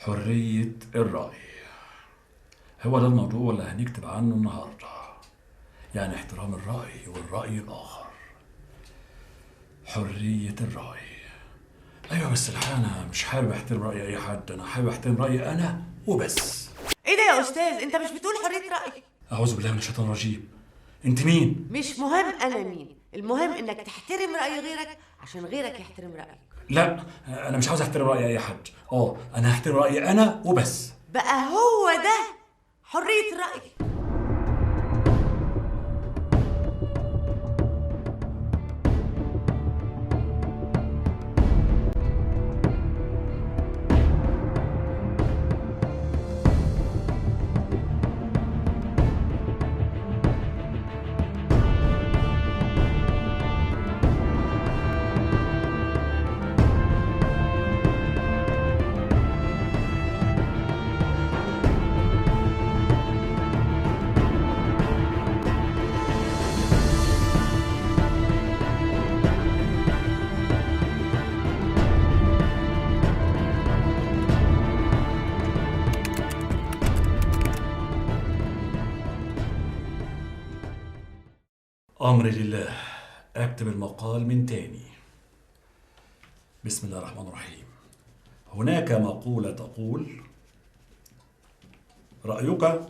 حرية الرأي هو ده الموضوع اللي هنكتب عنه النهاردة. يعني احترام الرأي والرأي الآخر. حرية الرأي. أيوة بس الحقيقة أنا مش حابب أحترم رأي أي حد، أنا حابب أحترم رأيي أنا وبس. إيه ده يا أستاذ؟ أنت مش بتقول حرية رأي؟ أعوذ بالله من الشيطان الرجيم. أنت مين؟ مش مهم أنا مين، المهم إنك تحترم رأي غيرك عشان غيرك يحترم رأيك. لا أنا مش عاوز أحترم رأي أي حد. أنا هحترم رأيي أنا وبس. بقى هو ده حرية الرأي. أمري لله. أكتب المقال من تاني. بسم الله الرحمن الرحيم. هناك مقولة تقول: رأيك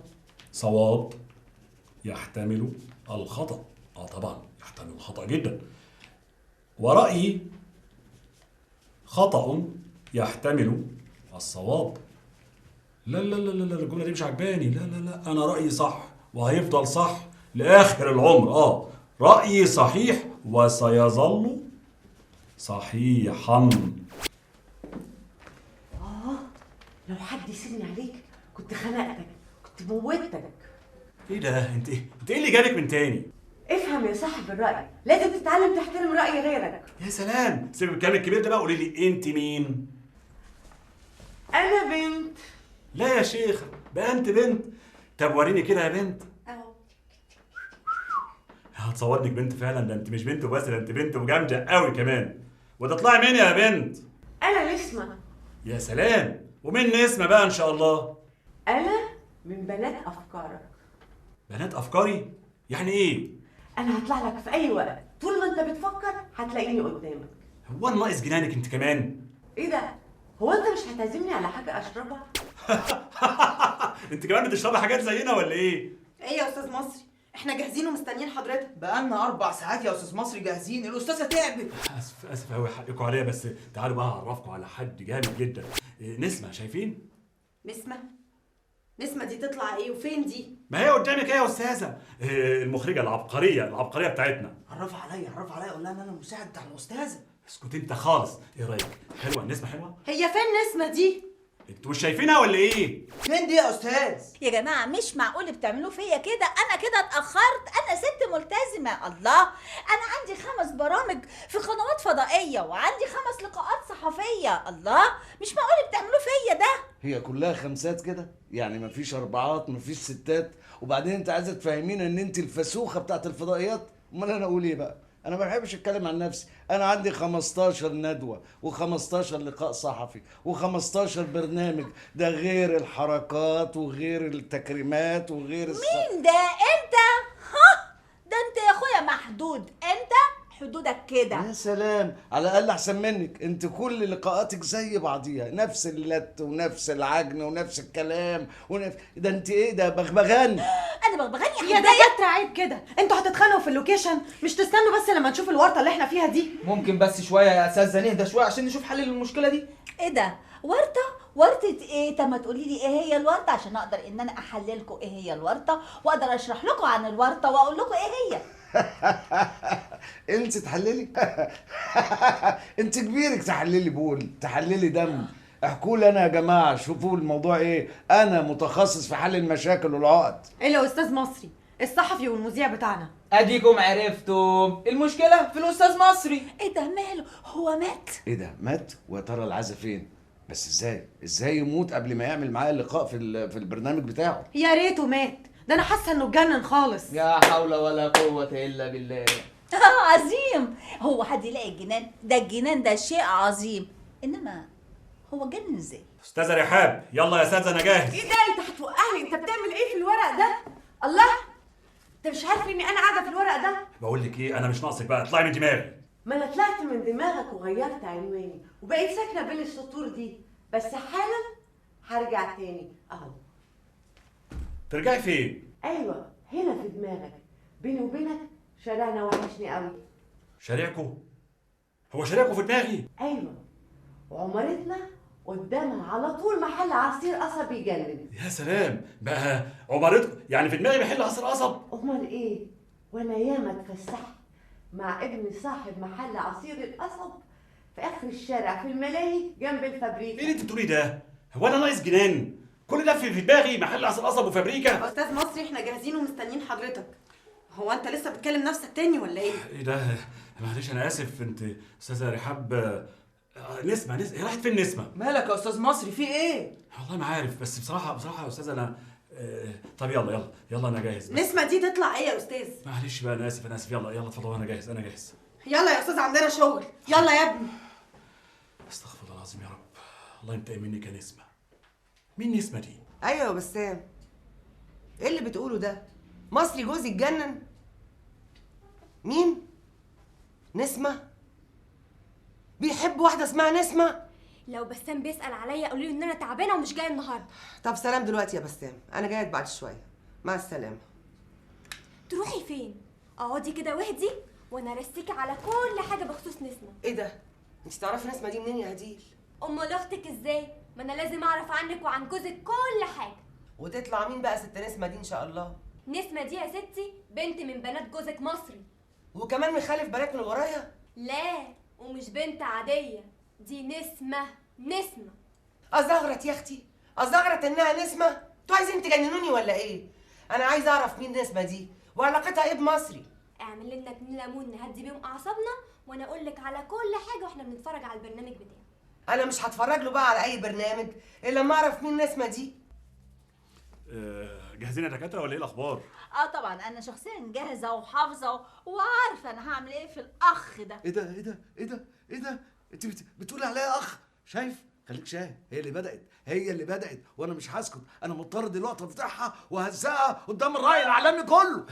صواب يحتمل الخطأ. طبعا يحتمل الخطأ جدا. ورأيي خطأ يحتمل الصواب. لا لا لا لا، الجملة دي مش عجباني. لا لا لا، أنا رأيي صح وهيفضل صح لآخر العمر. رأيي صحيح وسيظل صحيحا. لو حد يسيبني عليك كنت خنقتك، كنت موتتك. ايه ده؟ انت ايه اللي جابك من تاني؟ افهم يا صاحب الرأي، لازم تتعلم تحترم رأي غيرك. يا سلام، سيبك من الكلام الكبير ده بقى. قولي لي انت مين؟ أنا بنت. لا يا شيخ، بقى انت بنت؟ طب وريني كده يا بنت. أهو. هتصورنك بنت فعلا؟ ده انت مش بنت وبس، ده انت بنت وجامده قوي كمان. وتطلعي مين يا بنت؟ أنا نسمة. يا سلام، ومين نسمة بقى ان شاء الله؟ أنا من بنات أفكارك. بنات افكاري؟ يعني ايه؟ أنا هطلع لك في أي وقت، طول ما أنت بتفكر هتلاقيني قدامك. هو انا ناقص جنانك انت كمان؟ إيه ده؟ هو أنت مش هتعزمني على حاجة أشربها؟ انت كمان بتشربي حاجات زينا ولا ايه؟ ايه يا استاذ مصري؟ احنا جاهزين ومستنيين حضرتك. بقالنا 4 ساعات يا استاذ مصري جاهزين، الاستاذه تعبت. اسف قوي، حقكم عليا، بس تعالوا بقى اعرفكم على حد جامد جدا. نسمة، شايفين؟ نسمة دي تطلع ايه وفين دي؟ ما هي قدامك ايه يا استاذه؟ المخرجه العبقريه بتاعتنا. عرفها عليا، قول لها ان انا المساعد بتاع الاستاذه. اسكت انت خالص. ايه رايك؟ حلوه النسمه؟ حلوه؟ هي فين نسمة دي؟ انتوا مش شايفينها ولا ايه؟ فين دي يا استاذ؟ يا جماعة مش معقول بتعملوا فيا كده، أنا كده اتأخرت، أنا ست ملتزمة. الله، أنا عندي 5 برامج في قنوات فضائية وعندي 5 لقاءات صحفية. الله، مش معقول بتعملوا فيا ده. هي كلها خمسات كده؟ يعني مفيش 4، مفيش 6؟ وبعدين انت عايزه تفهمينا ان انت الفسوخه بتاعت الفضائيات؟ امال انا اقول ايه بقى؟ انا ما بحبش اتكلم عن نفسي. انا عندي 15 ندوه و15 لقاء صحفي و15 برنامج، ده غير الحركات وغير التكريمات وغير مين ده؟ أنت؟ ها؟ ده أنت يا أخويا محدود، أنت حدودك كده. يا سلام، على الاقل احسن منك. انت كل لقاءاتك زي بعضيها، نفس اللت ونفس العجن ونفس الكلام ده انت ايه ده، بغبغان؟ أنا بغبغان يا يا ده حدايا؟ يا عيب كده، انتوا هتتخانقوا في اللوكيشن، مش تستنوا بس لما نشوف الورطه اللي احنا فيها دي؟ ممكن بس شويه يا استاذه نهدى شويه عشان نشوف حل للمشكله دي. إيه ده؟ ورطة إيه؟ طب ما تقولي لي إيه هي الورطة عشان أقدر إن أنا أحللكوا إيه هي الورطة وأقدر أشرح لكم عن الورطة وأقول لكم إيه هي. انت تحللي؟ انت كبيرك تحللي بول، تحللي دم. احكوا لي انا يا جماعه، شوفوا الموضوع ايه. انا متخصص في حل المشاكل والعقد. ايه يا استاذ مصري، الصحفي والمذيع بتاعنا. اديكم عرفتم المشكله في الاستاذ مصري. إيه ده؟ ماله؟ هو مات؟ ايه ده مات؟ ويا ترى العزا فين؟ بس ازاي يموت قبل ما يعمل معايا اللقاء في البرنامج بتاعه؟ يا ريته مات، ده انا حاسه انه اتجنن خالص. يا حول ولا قوه الا بالله. عظيم. هو حد يلاقي الجنان ده؟ الجنان ده شيء عظيم، انما هو جنن ازاي؟ استاذه رحاب، يلا يا استاذه انا جاهز. ايه ده؟ انت هتوقعني؟ انت بتعمل ايه في الورق ده؟ الله، انت مش عارف اني انا قاعده في الورق ده؟ بقول لك ايه، انا مش ناقصك بقى، اطلعي من دماغي. ما انا طلعت من دماغك وغيرت عنواني وبقيت ساكنه بين السطور دي، بس حالا هرجع تاني اهو. ترجعي فين؟ ايوه هنا في دماغك، بيني وبينك شارعنا وحشني قوي. شارعكو؟ هو شارعكو في دماغي؟ ايوه، وعمارتنا قدامها على طول محل عصير قصب يجنن. يا سلام، بقى عمارتكم يعني في دماغي محل عصير قصب؟ امال ايه؟ وانا ياما اتفسحت مع ابني صاحب محل عصير القصب في اخر الشارع في الملاهي جنب الفابريكا. ايه اللي انت بتقوليه ده؟ هو انا ناقص جنان؟ كل ده في دماغي محل عصير قصب وفابريكا؟ استاذ مصري احنا جاهزين ومستنيين حضرتك. هو انت لسه بتكلم نفسك تاني ولا ايه؟ ايه ده؟ معلش انا اسف. انت استاذه رحاب، نسمه هي راحت فين نسمه؟ مالك يا استاذ مصري في ايه؟ والله ما عارف، بس بصراحه يا استاذ انا طب يلا انا جاهز. بس نسمة دي تطلع ايه يا استاذ؟ معلش بقى، انا اسف. يلا اتفضلوا، انا جاهز. يلا يا استاذ عندنا شغل، يلا يا ابني. استغفر الله العظيم يا رب، الله ينتقم منك يا نسمه. مين نسمه دي؟ ايوه يا بسام، ايه اللي بتقوله ده؟ مصري جوزي اتجنن؟ مين؟ نسمة؟ بيحب واحدة اسمها نسمة؟ لو بسام بيسأل عليا قولي له ان انا تعبانه ومش جايه النهارده. طب سلام دلوقتي يا بسام، انا جاية بعد شوية، مع السلامة. تروحي فين؟ اقعدي كده واهدي وانا ارسيكي على كل حاجه بخصوص نسمه. ايه ده؟ انت تعرفي نسمة دي منين يا هديل؟ امال اختك ازاي؟ ما انا لازم اعرف عنك وعن جوزك كل حاجه. وتطلع مين بقى ست نسمة دي ان شاء الله؟ نسمه دي يا ستي بنت من بنات جوزك مصري. وكمان مخالف بنات من ورايا؟ لا، ومش بنت عاديه، دي نسمه. ازغرت يا اختي، ازغرت انها نسمة؟ انتوا عايزين تجننوني ولا ايه؟ انا عايزة اعرف مين نسمة دي وعلاقتها ايه بمصري؟ اعمل لنا 2 ليمون نهدي بيهم اعصابنا وانا اقول لك على كل حاجه واحنا بنتفرج على البرنامج بتاعي. انا مش هتفرج له بقى على اي برنامج الا لما اعرف مين نسمة دي. جاهزين يا دكاتره ولا ايه الاخبار؟ طبعا انا شخصيا جاهزه وحافظه وعارفه انا هعمل ايه في الاخ ده. ايه ده؟ انت بتقولي عليا اخ؟ شايف؟ خليك شايف، هي اللي بدأت وانا مش هسكت. انا مضطر دلوقتي افضحها وهزقها قدام الرأي العالمي كله.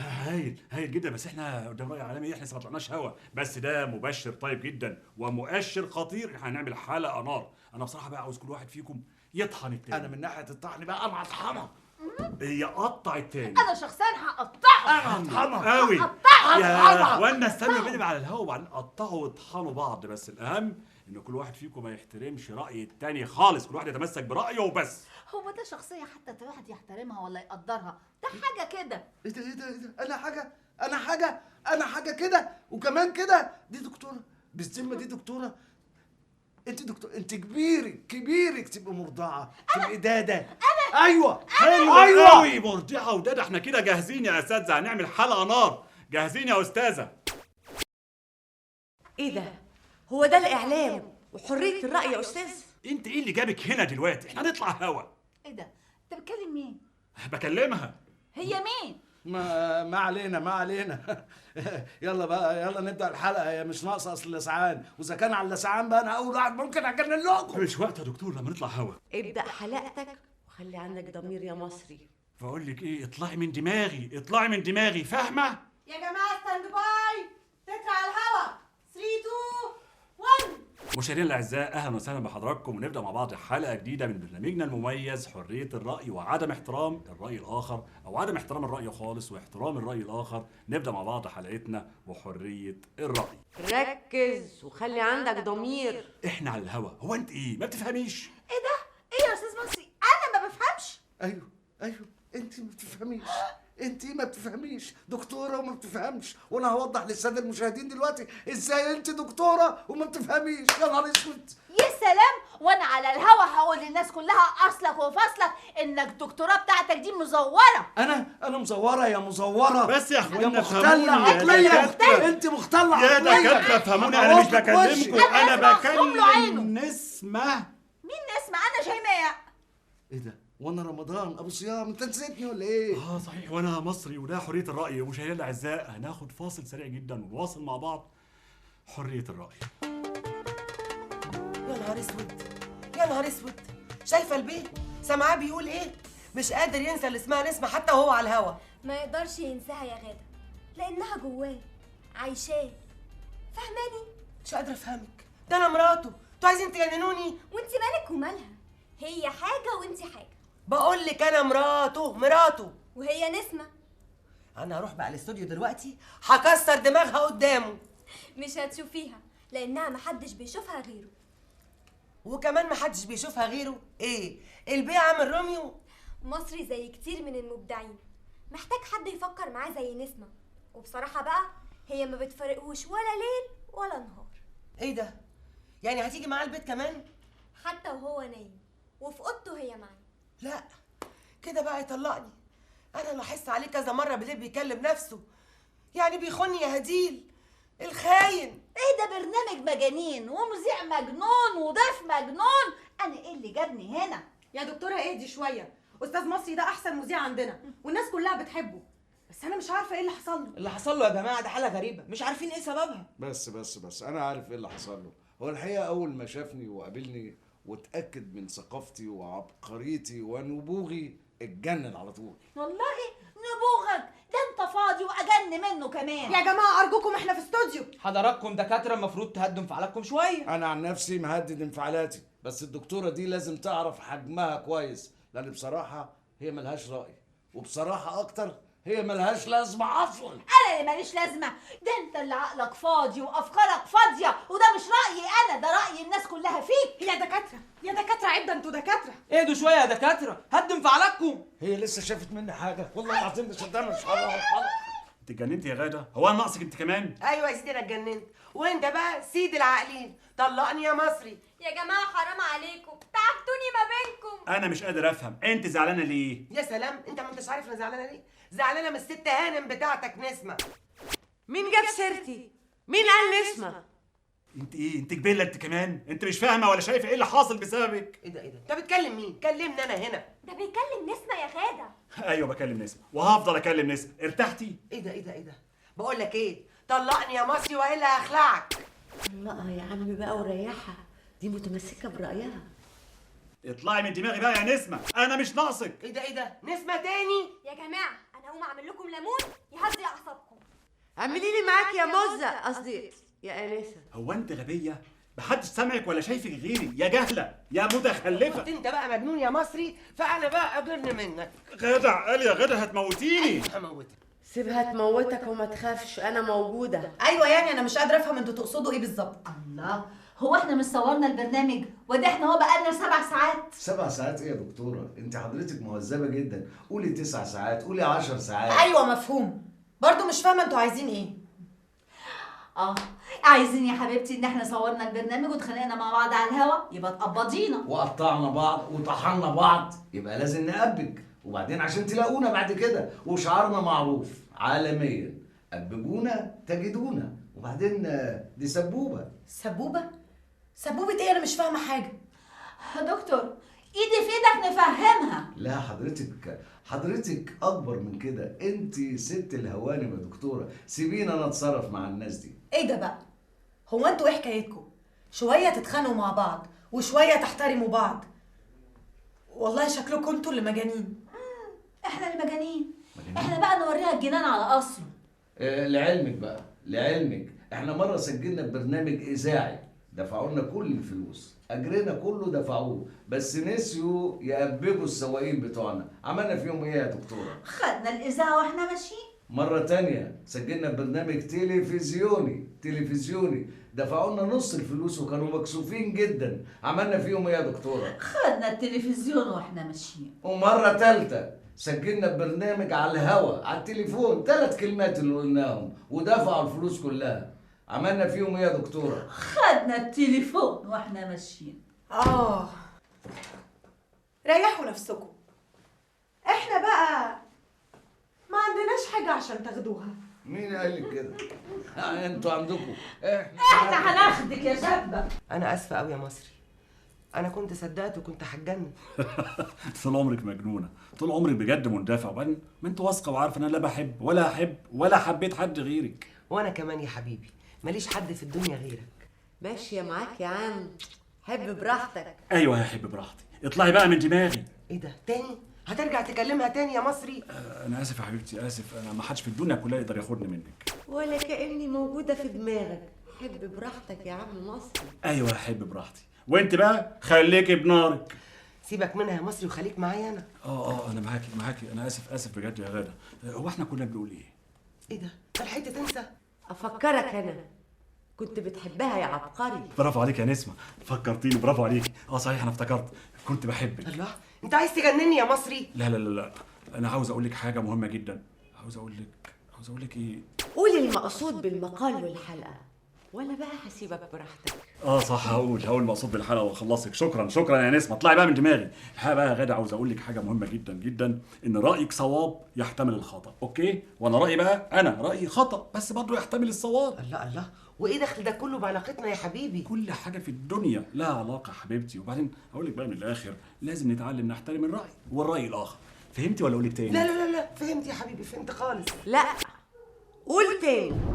هايل جدا، بس احنا قدام رأي عالمي احنا لسه ما طلعناش هوا، بس ده مبشر طيب جدا ومؤشر خطير. احنا هنعمل حلقه نار. انا بصراحه بقى عاوز كل واحد فيكم يطحن التاني. انا من ناحيه الطحن بقى انا هطحنها. يقطع التاني. انا شخصيا هقطعه. انا هطحنها قوي يا اخوانا. استنوا بنبقى على الهوا وبعدين قطعوا واطحنوا بعض، بس الاهم ان كل واحد فيكم ما يحترمش راي التاني خالص، كل واحد يتمسك برايه وبس. هو ده شخصيه حتى الواحد يحترمها ولا يقدرها؟ ده حاجه كده. ايه ده؟ انا حاجه كده وكمان كده. دي دكتوره بالذمه، دي دكتوره. انت دكتور، انت كبيرك تبقى مرضعه، تبقى داده. ايوه حلو قوي، مرضعه وداده. احنا كده جاهزين يا اساتذه، هنعمل حلقه نار. جاهزين يا استاذه؟ ايه ده؟ هو ده الاعلام وحريه الراي يا استاذ؟ انت ايه اللي جابك هنا دلوقتي؟ احنا هنطلع هوا. ايه ده؟ انت بتكلم مين؟ بكلمها. هي مين؟ ما علينا. يلا بقى، يلا نبدا الحلقه. هي مش ناقصه اصل اللسعان، واذا كان على اللسعان بقى انا اول واحد ممكن اجنن لكم. مش وقت يا دكتور لما نطلع هوا. ابدأ حلقتك وخلي عندك ضمير يا مصري. بقول لك ايه، اطلعي من دماغي، فاهمه؟ يا جماعه ستاند باي، تتر على الهوا. 3 2 1. مشاهدينا الاعزاء، اهلا وسهلا بحضراتكم، ونبدا مع بعض حلقه جديده من برنامجنا المميز حريه الراي وعدم احترام الراي الاخر، او عدم احترام الراي خالص واحترام الراي الاخر. نبدا مع بعض حلقتنا وحريه الراي. ركز وخلي عندك ضمير. احنا على الهوا، هو انت ايه ما بتفهميش؟ ايه ده؟ ايه يا استاذ مصري؟ انا ما بفهمش. ايوه انت ما بتفهميش، دكتوره وما بتفهمش. وانا هوضح للساده المشاهدين دلوقتي ازاي انت دكتوره وما بتفهميش. يا نهار اسود. يا سلام، وانا على الهوا هقول للناس كلها اصلك وفصلك انك الدكتوراه بتاعتك دي مزوره. انا مزوره يا مزوره. بس يا اخوانا مختله عقليا. انت مختله يا عقليا. دكاتره فهموني، انا مش بكلمكم، انا بكلم نسمه. مين نسمع؟ انا شيماء. ايه ده؟ وانا رمضان ابو صيام، انت نسيتني ولا ايه؟ صحيح، وانا مصري وده حريه الراي. مشاهدينا الاعزاء، هناخد فاصل سريع جدا ونواصل مع بعض حريه الراي. يا نهار اسود، يا نهار اسود، شايفه البيت سامعاه بيقول ايه؟ مش قادر ينسى اللي اسمها نسمه حتى وهو على الهوا. ما يقدرش ينساها يا غادة، لأنها جواه عايشاه. فاهماني؟ مش قادره افهمك، ده انا مراته، انتوا عايزين تجننوني؟ وانت مالك ومالها؟ هي حاجة وانت حاجة. بقول لك انا مراته. وهي نسمة. انا هروح بقى الاستوديو دلوقتي، هكسر دماغها قدامه. مش هتشوفيها لأنها محدش بيشوفها غيره. وكمان محدش بيشوفها غيره؟ ايه البيه عامل روميو؟ مصري زي كتير من المبدعين، محتاج حد يفكر معاه زي نسمة. وبصراحة بقى هي ما بتفرقهوش ولا ليل ولا نهار. ايه ده؟ يعني هتيجي معاه البيت كمان؟ حتى وهو نايم وفي اوضته هي معاه. لا كده بقى يطلقني. انا لاحظت عليه كذا مره بالليل بيكلم نفسه، يعني بيخوني يا هديل الخاين. ايه ده برنامج مجانين ومذيع مجنون وضيف مجنون، انا ايه اللي جابني هنا؟ يا دكتورة اهدي شوية، أستاذ مصري ده أحسن مذيع عندنا والناس كلها بتحبه، بس أنا مش عارفة ايه اللي حصل له. اللي حصل له يا جماعه ده حاله غريبه، مش عارفين ايه سببها. بس انا عارف ايه اللي حصل له. هو الحقيقه اول ما شافني وقابلني واتاكد من ثقافتي وعبقريتي ونبوغي اتجنن على طول. والله نبوغك ده انت فاضي واجن منه كمان. يا جماعة أرجوكم احنا في استوديو. حضراتكم دكاتره المفروض تهدوا انفعالاتكم شويه. انا عن نفسي مهدد انفعالاتي، بس الدكتوره دي لازم تعرف حجمها كويس، لان بصراحه هي ملهاش راي، وبصراحه اكتر هي ملهاش لازمه اصلا. انا اللي ماليش لازمه، ده انت اللي عقلك فاضي وافكارك فاضيه، وده مش رايي انا، ده راي الناس كلها فيك. يا دكاترة عيب، ده انتوا دكاترة. اهدوا شويه يا دكاتره، هدوا انفعالاتكم. هي لسه شافت مني حاجه؟ والله العظيم مش قدامي، مش هعرف. انت اتجننت يا غاده؟ هو انا ناقصك انت كمان؟ ايوه يا سيدي انا اتجننت، وانت بقى سيد العاقلين، طلقني يا مصري. يا جماعة حرام عليكم، تعبتوني ما بينكم. انا مش قادر افهم انت زعلانه ليه؟ يا سلام، انت ما انتش عارف انا زعلانه ليه؟ زعلانه من الست هانم بتاعتك نسمه. مين جاب سيرتي؟ مين قال نسمة؟ انت ايه؟ انت جبله انت كمان؟ انت مش فاهمه ولا شايفه ايه اللي حاصل بسببك؟ ايه ده انت بتكلم مين؟ كلمني انا هنا. ده بيكلم نسمة يا غادة. ايوه بكلم نسمه وهفضل اكلم نسمه. ارتحتي؟ ايه ده بقول لك ايه، طلقني يا مصري والا هخلعك. طلقها يا عم بقى وريحها، دي متمسكة برأيها. اطلعي من دماغي بقى يا نسمه، انا مش ناقصك. ايه ده نسمه تاني؟ يا جماعة أنا هقوم أعمل لكم ليمون يهدي أعصابكم. اعملي لي معاك يا مزة، قصدي يا انسه. هو انت غبيه؟ محدش سامعك ولا شايفك غيري يا جهله يا متخلفه. انت بقى مجنون يا مصري، فانا بقى اجرني منك. غاده قال يا غاده هتموتيني. هموتك. سيبها تموتك وما تخافش، انا موجودة. أيوة يعني أنا مش قادرة أفهم انتوا تقصدوا ايه بالظبط. الله، هو احنا مش صورنا البرنامج وده احنا هو بقالنا 7 ساعات؟ 7 ساعات ايه يا دكتوره؟ انت حضرتك مهذبه جدا، قولي 9 ساعات، قولي 10 ساعات. أيوة مفهوم، برضو مش فاهمة انتوا عايزين ايه. عايزين يا حبيبتي ان احنا صورنا البرنامج واتخانقنا مع بعض على الهوا يبقى تقبضينا، وقطعنا بعض وطحنا بعض يبقى لازم نقبج، وبعدين عشان تلاقونا بعد كده، وشعارنا معروف عالميا، قبجونا تجدونا، وبعدين دي سبوبه. سبوبة ايه؟ أنا مش فاهمة حاجة. دكتور ايدي في ايدك نفهمها. لا حضرتك اكبر من كده، انت ست الهوانم يا دكتوره، سيبينا انا اتصرف مع الناس دي. ايه ده بقى؟ هو انتوا ايه حكايتكم؟ شوية تتخانقوا مع بعض وشوية تحترموا بعض. والله شكلكم انتوا اللي مجانين. احنا اللي مجانين. احنا بقى نوريها الجنان على اصله. لعلمك احنا مره سجلنا برنامج اذاعي، دفعوا لنا كل الفلوس، اجرنا كله دفعوه، بس نسيوا يقبجوا السواقين بتوعنا. عملنا فيهم ايه يا دكتوره؟ خدنا الاذاعه واحنا ماشيين. مرة تانية سجلنا برنامج تلفزيوني، دفعوا لنا نص الفلوس وكانوا مكسوفين جدا. عملنا فيهم ايه يا دكتورة؟ خدنا التلفزيون واحنا ماشيين. ومرة تالتة سجلنا برنامج على الهوا على التليفون، 3 كلمات اللي قلناهم ودفعوا الفلوس كلها. عملنا فيهم ايه يا دكتورة؟ خدنا التليفون واحنا ماشيين. ريحوا نفسكم، احنا بقى ما عندناش حاجة عشان تاخدوها. مين قال لك كده؟ انتوا عندكم، احنا هناخدك يا شابة. انا اسفه قوي يا مصري، انا كنت صدقت وكنت هتجنن. طول عمرك مجنونه، طول عمرك بجد مندفع، وبعدين ما انت واثقه وعارفه ان انا لا بحب ولا احب ولا حبيت حد غيرك. وانا كمان يا حبيبي ماليش حد في الدنيا غيرك. ماشية معاك يا عم، حب براحتك. ايوه هحب براحتي، اطلعي بقى من دماغي. ايه ده تاني؟ هترجع تكلمها تاني يا مصري؟ انا اسف يا حبيبتي، اسف. انا ما حدش في الدنيا كلها يقدر ياخدني منك. ولا كأني موجودة في دماغك. حب براحتك يا عم مصري. ايوه احب براحتي، وانت بقى خليكي بنارك. سيبك منها يا مصري وخليك معايا انا. انا معاكي. انا اسف بجد يا غاده. هو احنا كنا بنقول ايه؟ ايه ده؟ لحقت تنسى؟ أفكرك أنا، كنت بتحبها يا عبقري. برافو عليك يا نسمه، فكرتيني، برافو عليك. صحيح انا افتكرت، كنت بحبك. الله، انت عايز تجنني يا مصري؟ لا، انا عاوز اقول لك حاجه مهمه جدا. عاوز اقول لك ايه؟ قول المقصود بالمقال والحلقة، وأنا بقى هسيبك براحتك. صح، هقول مقصود بالحلقه واخلصك. شكرا يا نسمه، اطلعي بقى من دماغي. الحقيقه بقى يا غاده عاوز اقول لك حاجه مهمه جدا جدا، ان رايك صواب يحتمل الخطا، اوكي؟ وانا رايي بقى، انا رايي خطا بس برضه يحتمل الصواب. الله، وايه دخل ده كله بعلاقتنا يا حبيبي؟ كل حاجه في الدنيا لها علاقه يا حبيبتي. وبعدين هقول لك بقى من الاخر، لازم نتعلم نحترم الراي والراي الاخر. فهمتي ولا اقول لك تاني؟ لا، فهمت يا حبيبي، فهمت خالص. لا، قول تاني.